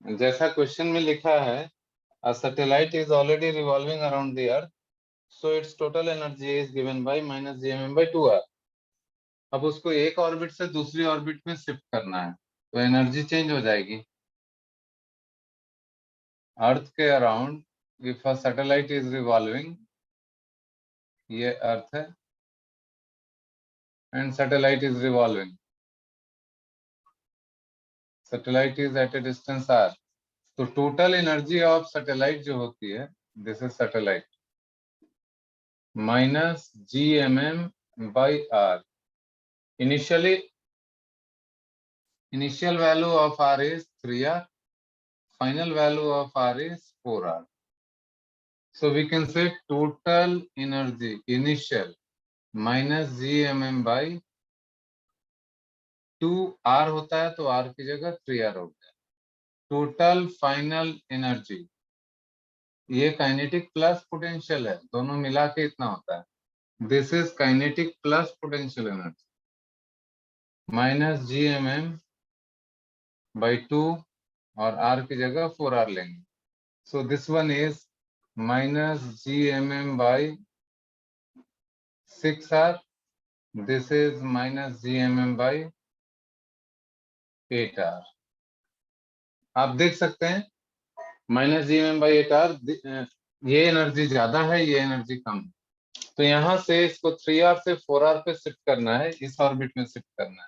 जैसा क्वेश्चन में लिखा है, a satellite is already revolving around the earth, so its total energy is given by minus gmm by 2r. अब उसको एक ऑर्बिट से दूसरी ऑर्बिट में शिफ्ट करना है, तो एनर्जी चेंज हो जाएगी। अर्थ के around if a satellite is revolving, ये अर्थ है and satellite is revolving, satellite is at a distance R, तो टोटल एनर्जी ऑफ सैटेलाइट जो होती है, this is satellite, minus G M M by R. Initial value of R is 3R, final value of R is 4R. So we can say total energy initial minus GMM by 2R होता है, तो R की जगह 3R हो गया। Total final energy, ये kinetic plus potential है, दोनों मिला के इतना होता है। This is kinetic plus potential energy minus GMM by 2 और R की जगह 4R लेंगे। So this one is minus GMM by 6R. This is minus GMM by 8R. आप देख सकते हैं माइनस GMM by 8R, ये एनर्जी ज्यादा है, ये एनर्जी कम है। तो यहां से इसको 3R से 4R पे शिफ्ट करना है, इस ऑर्बिट में शिफ्ट करना है।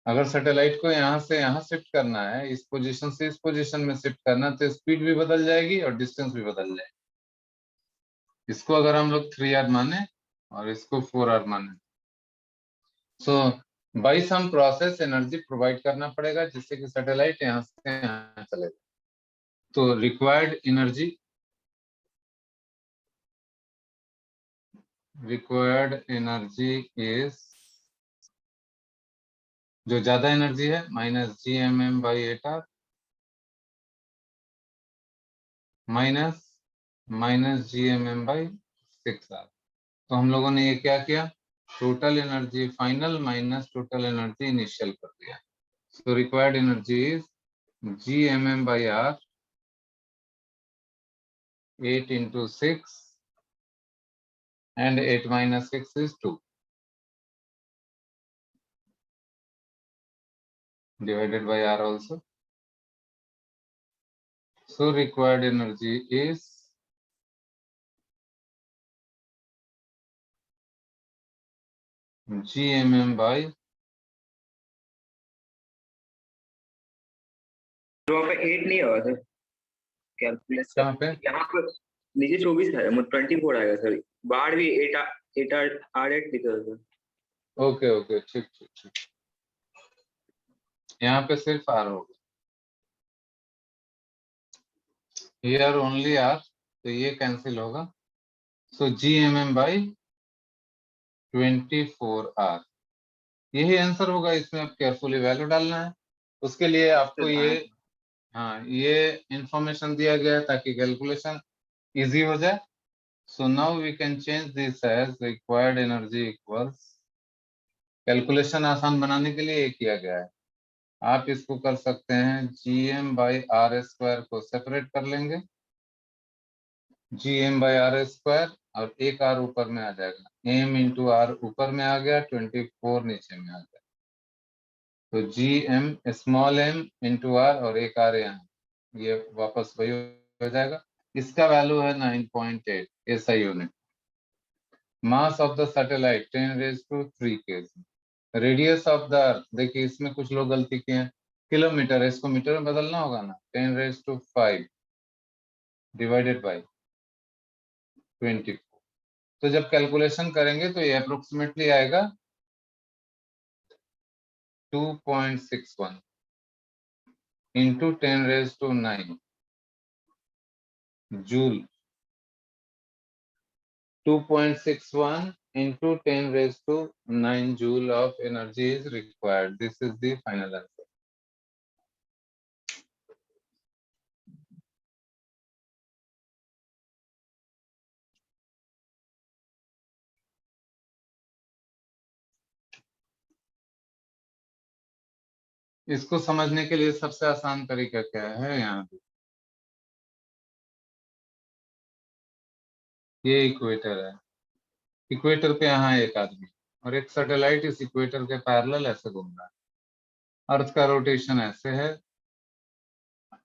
अगर सैटेलाइट को यहां से यहां शिफ्ट करना है, इस पोजीशन से इस पोजीशन में शिफ्ट करना है, तो स्पीड भी बदल जाएगी और डिस्टेंस भी बदल जाएगी। इसको अगर हम लोग 3R माने और इसको 4R माने, so by some process energy provide करना पड़ेगा, जिससे कि सैटेलाइट यहां से यहां चले। तो रिक्वायर्ड एनर्जी इज, जो ज्यादा एनर्जी है, minus GMM by 8R minus GMM by 6R। तो हम लोगों ने ये क्या किया, total energy final minus total energy initial कर दिया। So required energy is GMM by R 8 into 6 and 8 minus 6 is 2 divided by R also. So required energy is GMM by, वहाँ पे 8 नहीं होगा सर, कैलकुलेट कहाँ पे, यहाँ पे नीचे 24 है, मतलब 24 आएगा सर, बाहर भी 8 8 लिखा है सर। ओके ओके, ठीक ठीक ठीक, यहाँ पे सिर्फ R होगा, here only R, तो ये कैंसिल होगा। सो GMM by 24R, यही आंसर होगा। इसमें आप केयरफुली वैल्यू डालना है, उसके लिए आपको ये, हाँ, ये इंफॉर्मेशन दिया गया है ताकि कैलकुलेशन इजी हो जाए। So now we can change this as required energy equals, calculation आसान बनाने के लिए ये किया गया है। आप इसको कर सकते हैं GM बाई आर स्क्वायर को सेपरेट कर लेंगे, GM बाई आर स्क्वायर, और एक R ऊपर में आ जाएगा, M इंटू R ऊपर में आ गया, 24 नीचे में आ गया, तो GM small m into R और एक R यहाँ, ये वापस वही हो जाएगा। इसका वैल्यू है 9.8 SI unit. Mass of the satellite 10⁻³ kg। Radius of the earth, देखिए इसमें कुछ लोग गलती किए हैं, किलोमीटर, इसको मीटर में बदलना होगा ना, 10⁵ डिवाइडेड बाई 24। तो जब कैलकुलेशन करेंगे तो ये अप्रोक्सीमेटली आएगा 2.61 into 10⁹ joule. 2.61 into 10⁹ joule of energy is required. This is the final answer. इसको समझने के लिए सबसे आसान तरीका क्या है, यहाँ पे ये इक्वेटर है, इक्वेटर पे यहाँ एक आदमी और एक सैटेलाइट इस इक्वेटर के पैरेलल ऐसे घूम रहा है। अर्थ का रोटेशन ऐसे है,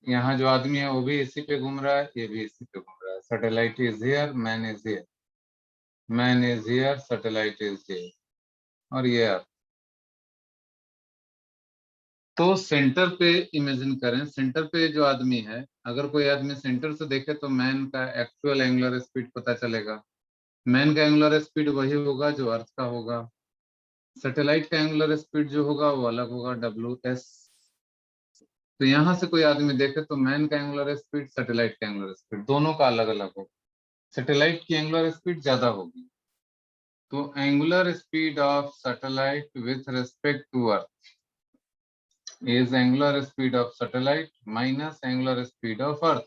यहाँ जो आदमी है वो भी इसी पे घूम रहा है, ये भी इसी पे घूम रहा है। Satellite is here, man is here, man is here, satellite is here, और ये अर्थ। तो सेंटर पे इमेजिन करें, सेंटर पे जो आदमी है, अगर कोई आदमी सेंटर से देखे तो मैन का एक्चुअल एंगुलर स्पीड पता चलेगा। मैन का एंगुलर स्पीड वही होगा जो अर्थ का होगा। सैटेलाइट का एंगुलर स्पीड जो होगा वो अलग होगा, WS। तो यहाँ से कोई आदमी देखे तो मैन का एंगुलर स्पीड, सैटेलाइट का एंगुलर स्पीड दोनों का अलग अलग होगा। सैटेलाइट की एंगुलर स्पीड ज्यादा होगी, तो angular speed of satellite with respect to earth is angular speed of satellite minus angular speed of earth,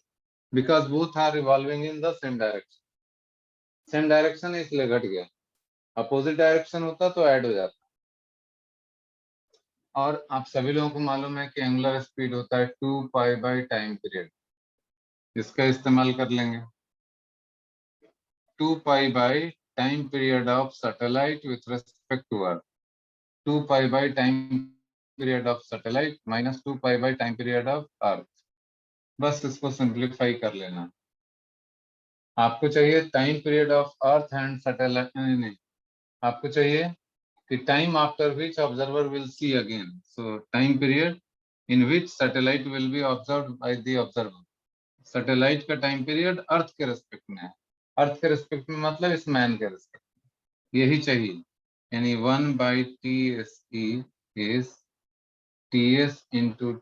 because both are revolving in the same direction. Same direction है इसलिए घट गया, opposite direction होता तो add हो जाता। और आप सभी लोगों को मालूम है कि एंगुलर स्पीड होता है 2 पाई बाई टाइम पीरियड, इसका इस्तेमाल कर लेंगे। 2 pi by time period of satellite with respect to earth, 2 pi by time period of satellite minus 2 pi by time period of earth. बस इसको सिंप्लीफाई कर लेना। आपको चाहिए time period of earth and satellite, नहीं, आपको चाहिए कि time after which observer will see again, so time period in which satellite will be observed by the observer. Satellite का टाइम पीरियड अर्थ के रिस्पेक्ट में है, अर्थ के रिस्पेक्ट में मतलब इस मैन के रिस्पेक्ट में, यही चाहिए। यानी 1 by TSE is TS into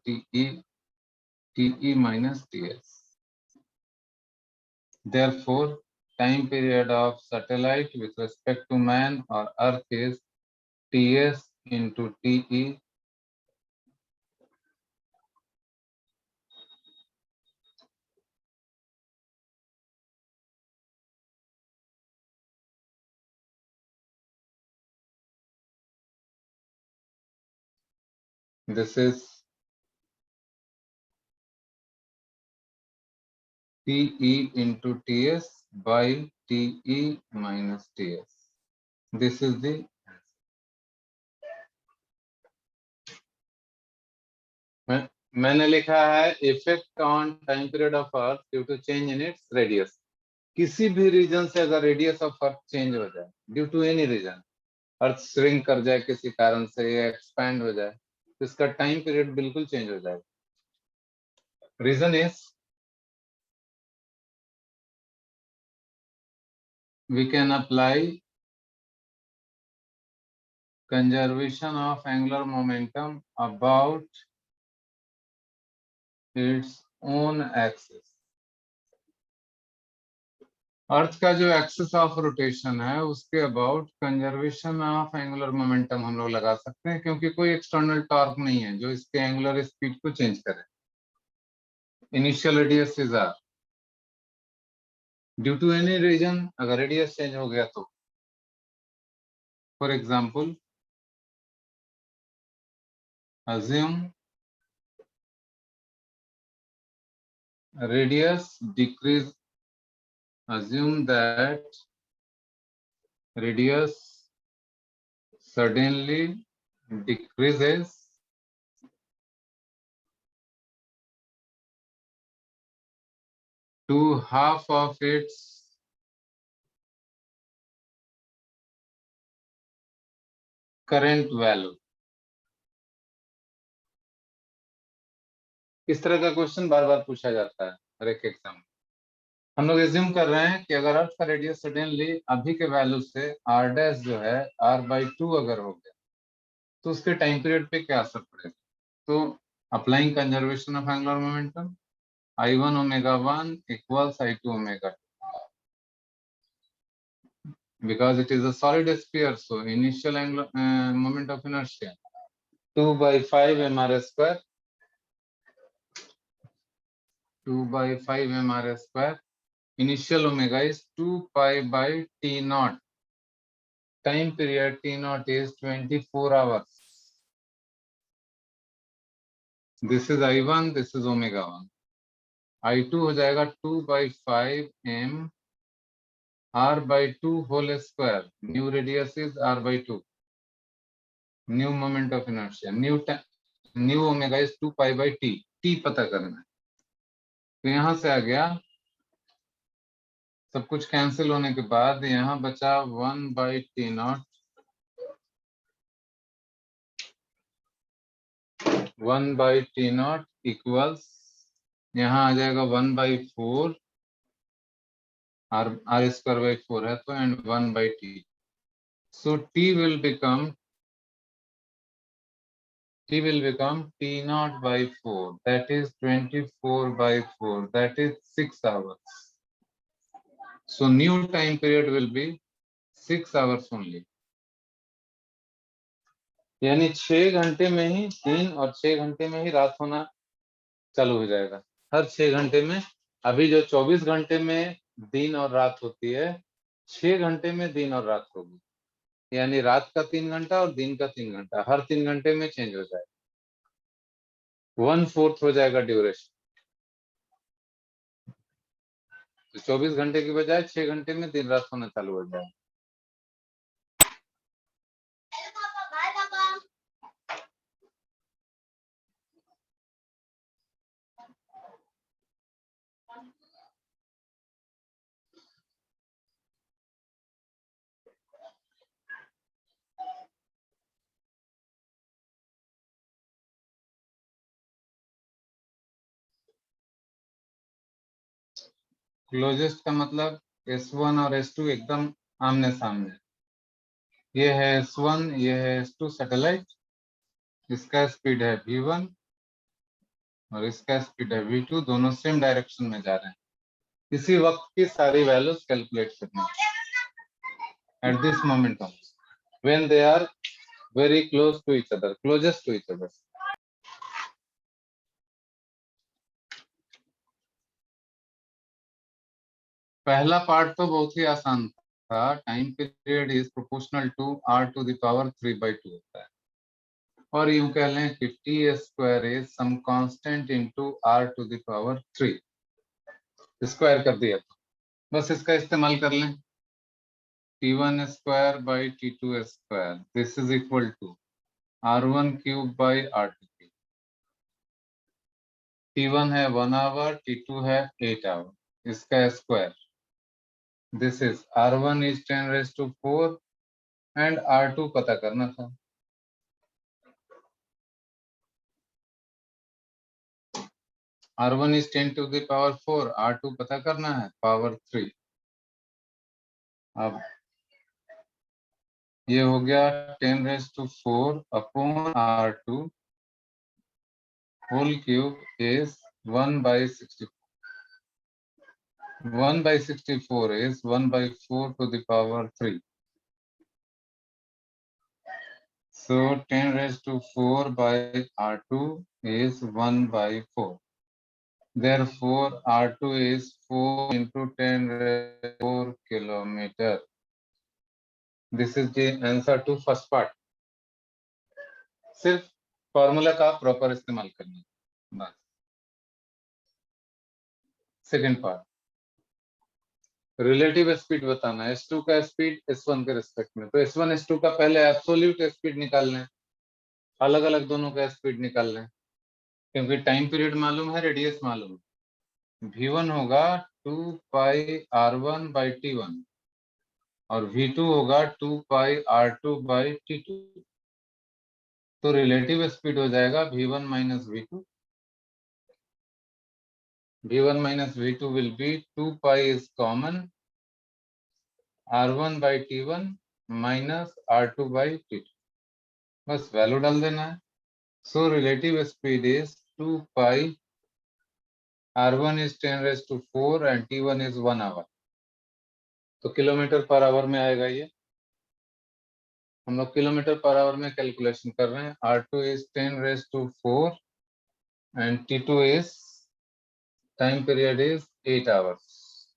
TE minus TS। Therefore, time period of satellite with respect to man or earth is TS into TE. This is TE into TS by TE minus TS. This is the मैंने लिखा है effect on time period of earth due to change in its radius. किसी भी reason से अगर radius of earth change हो जाए due to any reason, earth shrink कर जाए किसी कारण से या एक्सपैंड हो जाए, तो इसका टाइम पीरियड बिल्कुल चेंज हो जाएगा। Reason is we can apply conservation of angular momentum about its own axis। अर्थ का जो एक्सिस ऑफ रोटेशन है उसके about conservation of angular momentum हम लोग लगा सकते हैं, क्योंकि कोई एक्सटर्नल टॉर्क नहीं है जो इसके एंगुलर स्पीड को चेंज करे। Initial radius is R, due to any reason अगर रेडियस चेंज हो गया तो, for example assume radius decrease, assume that radius suddenly decreases to half of its current value। इस तरह का क्वेश्चन बार बार पूछा जाता है हर एक एग्जाम में। हम लोग एज्यूम कर रहे हैं कि अगर अर्थ का रेडियस सडनली अभी के वैल्यू से r डैश जो है r/2 अगर हो गया तो उसके टाइम पीरियड पे क्या असर पड़ेगा। तो applying conservation of angular momentum, I1 omega 1 equals I2 omega 2, because it is a solid sphere, so initial angular moment of inertia 2 by 5 mr square, 2 by 5 mr square। Initial omega is 2 pi by T naught, time period T naught is 24 hours। This is I1, this is ω1। I2 हो जाएगा 2/5 m r/2 whole square, new radius is r/2, new moment of inertia, new omega is 2π/t, t पता करना है। तो यहां से आ गया, सब कुछ कैंसिल होने के बाद यहाँ बचा 1/T0, 1/T0 इक्वल्स, यहाँ आ जाएगा 1/4, r²/4 है तो, and 1/T। So T will become T0/4, that is 24/4, that is 6 hours. So new time period will be 6 hours only। यानी 6 घंटे में ही दिन और 6 घंटे में ही रात होना चालू हो जाएगा, हर 6 घंटे में। अभी जो 24 घंटे में दिन और रात होती है, 6 घंटे में दिन और रात होगी, यानी रात का 3 घंटा और दिन का 3 घंटा, हर 3 घंटे में चेंज हो जाएगा, 1/4 हो जाएगा ड्यूरेशन। तो 24 घंटे की बजाय 6 घंटे में दिन रात होना चालू हो जाएगा। क्लोजेस्ट का मतलब S1 और S2 एकदम आमने सामने, ये है S1, ये है S2 सैटेलाइट, इसका स्पीड है v1 और इसका स्पीड है v2, दोनों सेम डायरेक्शन में जा रहे हैं। इसी वक्त की सारी वैल्यूज कैलकुलेट करनी है at this moment of when they are very close to each other, closest to each other. पहला पार्ट तो बहुत ही आसान था, time period is proportional to r⁴ होता है, और यूं कह लें कि t² is some constant into r⁴ square कर दिया तो बस इसका इस्तेमाल कर लें, t1² / t2², this is equal to r⁴/r⁴। t1 है 1 आवर, t2 है 8 आवर, इसका square, this is r1 is 10⁴ and r2 पता करना था। r1 इज 10⁴, r2 पता करना है पावर 3। अब ये हो गया 10⁴ upon r2 whole cube is 1/64, 1/64 is 1/4⁴. So 10⁴ by r2 is 1/4. Therefore r2 is 4 into 10⁴ kilometer. This is the answer to first part. सिर्फ फॉर्मूला का प्रॉपर इस्तेमाल करना बस। सेकेंड पार्ट, रिलेटिव स्पीड बताना है, S2 का स्पीड S1 के respect में। तो S1 S2 का पहले एब्सोल्यूट स्पीड निकाल लें, अलग अलग दोनों का स्पीड निकाल लें, क्योंकि टाइम पीरियड मालूम है, रेडियस मालूम है। v1 होगा 2πr1/t1 और v2 होगा 2πr2/t2। तो रिलेटिव स्पीड हो जाएगा v1 - v2, v1 - v2 will be 2π is common, r1/t1 minus r2/t2, बस वैल्यू डाल देना है। So relative speed is 2π, r1 is 10⁴ and t1 is 1 hour। तो किलोमीटर पर आवर में आएगा ये, हम लोग किलोमीटर पर आवर में कैलकुलेशन कर रहे हैं। r2 is 10⁴ and t2 is time period is 8 hours।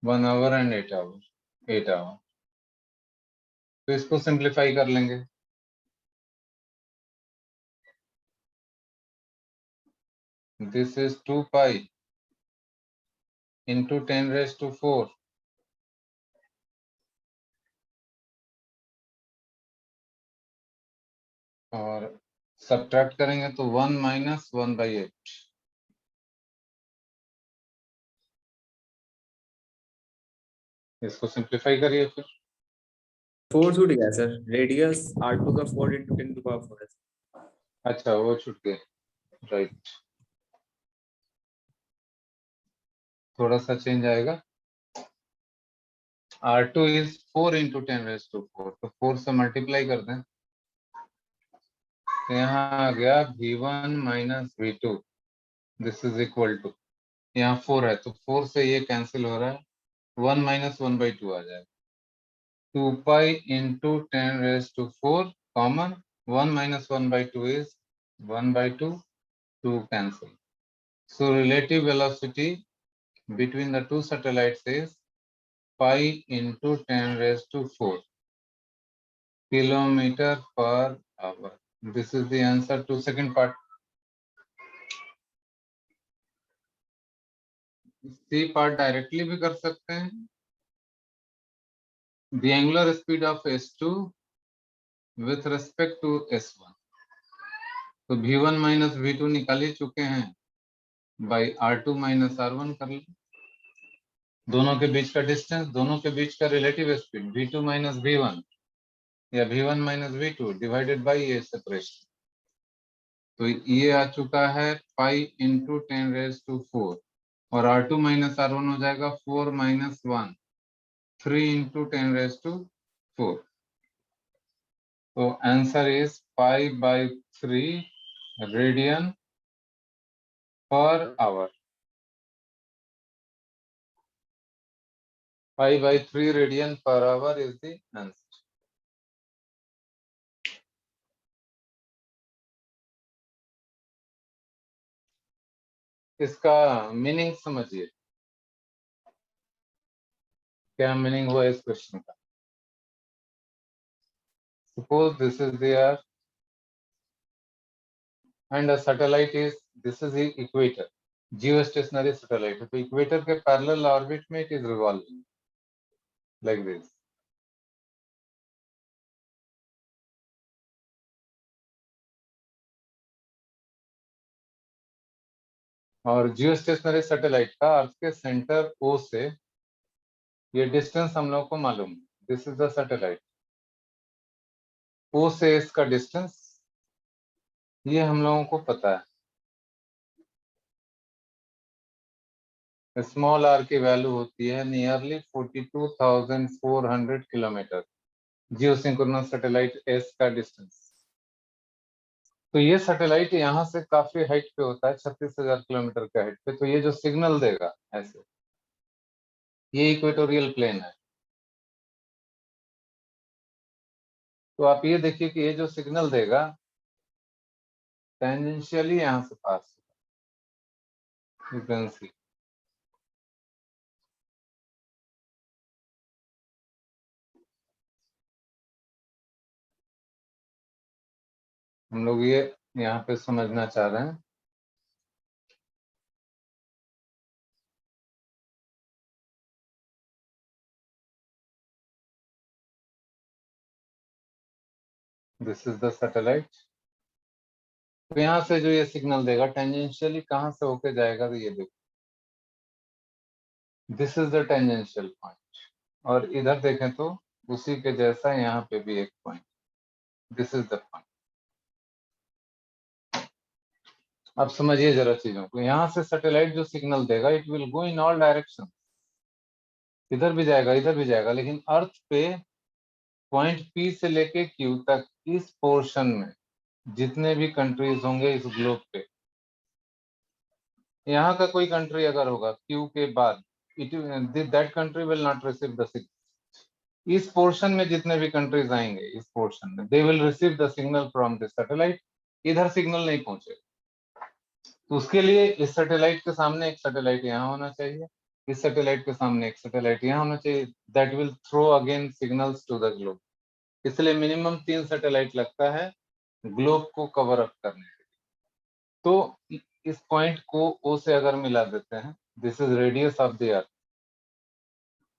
(1 hour and 8 hours) 8 hours। तो इसको सिंप्लीफाई कर लेंगे। दिस इज 2 पाई इंटू 10⁻⁴ और सब्ट्रैक्ट करेंगे तो 1 - 1/8। इसको सिंप्लीफाई करिए फिर। 4 छूट गया सर, रेडियस r2 का 4 × 10⁴ है। अच्छा वो छूट गए, राइट। थोड़ा सा चेंज आएगा। R2 इज 4 × 10⁻⁴, तो 4 से मल्टीप्लाई कर दें तो यहाँ आ गया V1 - V2, this is equal to, यहाँ 4 है तो 4 से ये कैंसिल हो रहा है, 1 - 1/2 आ जाएगा। 2 pi into 10⁻⁴ common, 1 - 1/2 is 1/2, 2 cancel. So relative velocity between the two satellites is pi into 10⁻⁴ kilometer per hour. This is the answer to second part. C part directly भी कर सकते हैं। The angular speed of S2 with respect to S1, तो V1 - V2 निकाल ही चुके हैं, by R2 - R1 कर लें। दोनों के बीच का डिस्टेंस, दोनों के बीच का रिलेटिव स्पीड V2 - V1 या V1 - V2 डिवाइडेड बाई ये सेपरेशन, तो ये आ चुका है पाई इंटू 10⁻⁴ और R2 - R1 हो जाएगा 4 - 1, 3 × 10⁻⁴। तो answer is π/3 radian per hour. π/3 radian per hour is the answer. इसका मीनिंग समझिए, क्या मीनिंग हुआ इस क्वेश्चन का। Suppose this is the earth and a satellite is, this is the equator, geostationary satellite है, तो इक्वेटर के parallel orbit में it is revolving like this. और जियो स्टेशनरी सैटेलाइट का अर्थ के सेंटर ओ से ये डिस्टेंस हम लोग को मालूम है, दिस इज द सैटेलाइट। ओ से इसका डिस्टेंस ये हम लोगों को पता है, स्मॉल आर की वैल्यू होती है नियरली 42,400 किलोमीटर, जियो सिंक्रोनस सैटेलाइट एस का डिस्टेंस। तो ये सैटेलाइट यहाँ से काफी हाइट पे होता है, 36,000 किलोमीटर के हाइट पे, तो ये जो सिग्नल देगा ऐसे, ये इक्वेटोरियल प्लेन है। तो आप ये देखिए कि ये जो सिग्नल देगा टेंजेंशियली यहाँ से पास होगा, यू कैन सी। हम लोग ये यहाँ पे समझना चाह रहे हैं। This is the satellite. तो यहाँ से जो ये सिग्नल देगा टेंजेंशियली कहाँ से होके जाएगा, तो ये देखो this is the tangential point, और इधर देखें तो उसी के जैसा यहाँ पे भी एक point, this is the point. अब समझिए जरा चीजों को, यहाँ से सैटेलाइट जो सिग्नल देगा it will go in all direction, इधर भी जाएगा इधर भी जाएगा, लेकिन अर्थ पे पॉइंट पी से लेके क्यू तक इस पोर्शन में जितने भी कंट्रीज होंगे इस ग्लोब पे, यहाँ का कोई कंट्री अगर होगा क्यू के बाद, it that country will not receive the signal. इस पोर्शन में जितने भी कंट्रीज आएंगे इस पोर्शन में, they will receive the signal from this satellite, इधर सिग्नल नहीं पहुंचेगा। तो उसके लिए इस सैटेलाइट के सामने एक सैटेलाइट यहाँ होना चाहिए, इस सैटेलाइट के सामने एक सैटेलाइट यहाँ होना चाहिए, that will throw again signals to the globe. इसलिए मिनिमम 3 सैटेलाइट लगता है ग्लोब को कवर अप करने के लिए। तो इस पॉइंट को ओ से अगर मिला देते हैं, this is radius of the earth.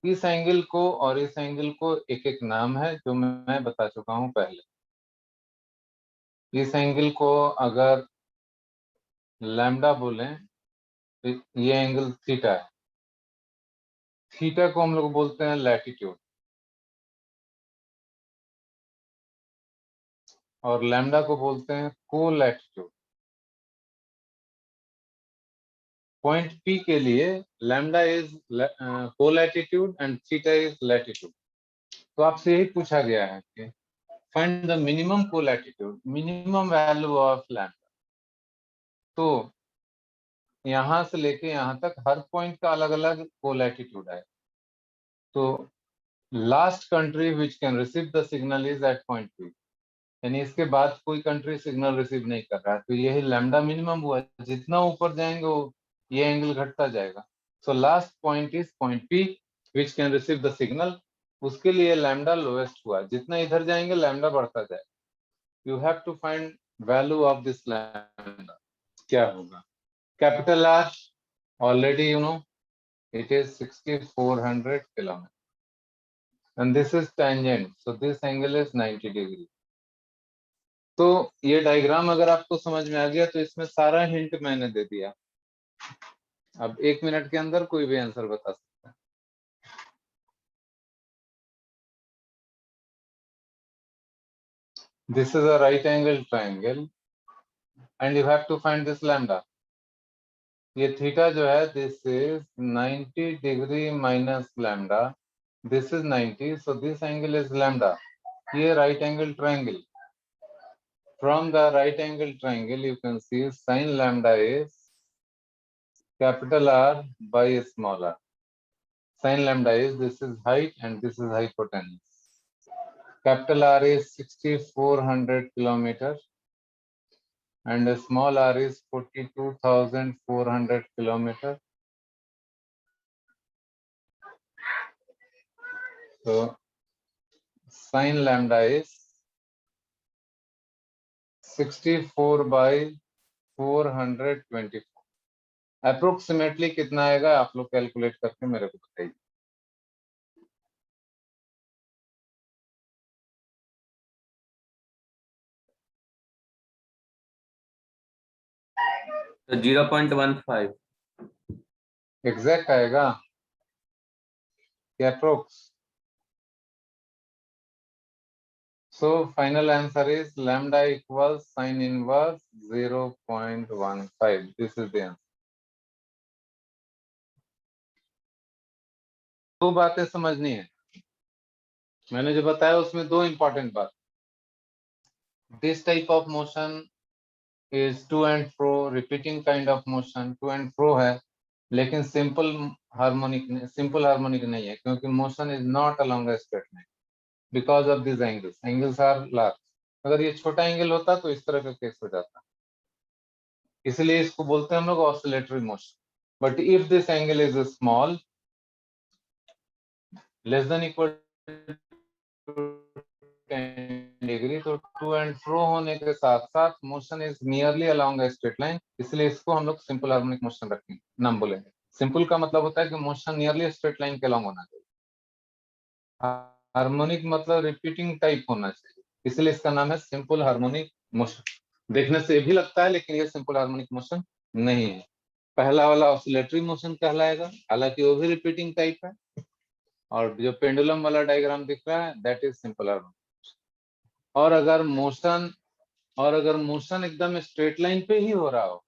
इस एंगल को और इस एंगल को एक एक नाम है जो मैं बता चुका हूं पहले। इस एंगल को अगर लैम्डा बोलें तो ये एंगल थीटा है। थीटा को हम लोग बोलते हैं लैटिट्यूड और लैम्डा को बोलते हैं कोलैटिट्यूड। पॉइंट पी के लिए lambda is colatitude and theta is latitude. तो आपसे यही पूछा गया है कि find the minimum colatitude, minimum value of lambda. तो यहां से लेके यहां तक हर पॉइंट का अलग अलग कोलैटिट्यूड है। तो last country which can receive the signal is at point P, यानी इसके बाद कोई कंट्री सिग्नल रिसीव नहीं कर रहा है। तो यही लैम्डा मिनिमम हुआ। जितना ऊपर जाएंगे वो ये एंगल घटता जाएगा। So last point is point P which can receive the signal, उसके लिए लैम्डा लोएस्ट हुआ। जितना इधर जाएंगे लैम्डा बढ़ता जाएगा। You have to find value of this lambda. क्या होगा? Capital R already you know it is 6400 kilometer and this is tangent, so this angle is 90 degree। तो ये डायग्राम अगर आपको समझ में आ गया तो इसमें सारा हिंट मैंने दे दिया। अब 1 मिनट के अंदर कोई भी आंसर बता सकता है। This is a right angle triangle and you have to find this lambda. ये थीटा जो है this is 90 degree minus lambda, this is 90, so this angle is lambda. ये right angle triangle. From the right angle triangle, you can see sin lambda is capital R by small r. Sin lambda is, this is height and this is hypotenuse. Capital R is 6400 kilometer and small r is 42,400 kilometer. So sin lambda is 64 by 424। Approximately कितना आएगा आप लोग calculate करके मेरे को बताइए। तो 0.15 exact आएगा क्या approx? So final answer is lambda equals sin inverse 0.15. This is the answer. दो बातें समझनी है। मैंने जो बताया उसमें दो इंपॉर्टेंट बात। This type of motion is to and fro, repeating kind of motion, to and fro है, लेकिन simple harmonic नहीं है, क्योंकि motion is not along a straight line because of these angles. Angles are large. अगर ये छोटा angle होता तो इस तरह का केस हो जाता, इसलिए इसको बोलते हैं हम लोग oscillatory motion. But if this angle is small, less than equal 10 degree, तो टू एंड फ्रो होने के साथ साथ motion is nearly along a straight line, इसलिए इसको हम लोग सिंपल हार्मोनिक मोशन रखेंगे, नाम बोलेंगे। सिंपल का मतलब होता है कि मोशन नियरली स्ट्रेट लाइन के अलोंग होना चाहिए। हार्मोनिक मतलब रिपीटिंग टाइप होना चाहिए, इसलिए इसका नाम है सिंपल हार्मोनिक मोशन। देखने से ये भी लगता है लेकिन ये सिंपल हार्मोनिक मोशन नहीं है। पहला वाला ऑसिलेटरी मोशन कहलाएगा, हालांकि वो भी रिपीटिंग टाइप है। और जो पेंडुलम वाला डायग्राम दिख रहा है दैट इज सिंपल हार्मोनिक। और अगर मोशन एकदम स्ट्रेट लाइन पे ही हो रहा हो,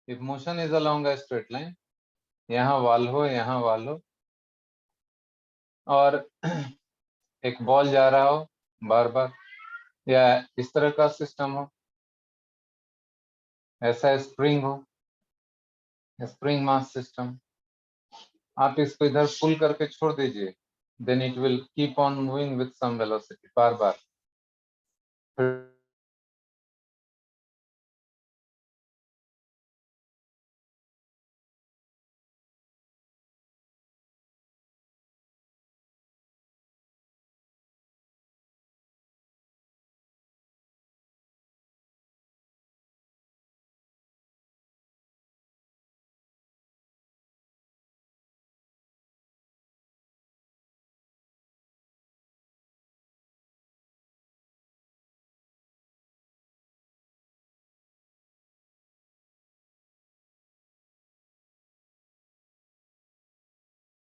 if motion is along a straight line, यहाँ वाल हो और एक बॉल जा रहा हो बार बार, या इस तरह का सिस्टम हो, ऐसा स्प्रिंग हो, स्प्रिंग मास सिस्टम, आप इसको इधर पुल करके छोड़ दीजिए, then it will keep on moving with some velocity बार बार।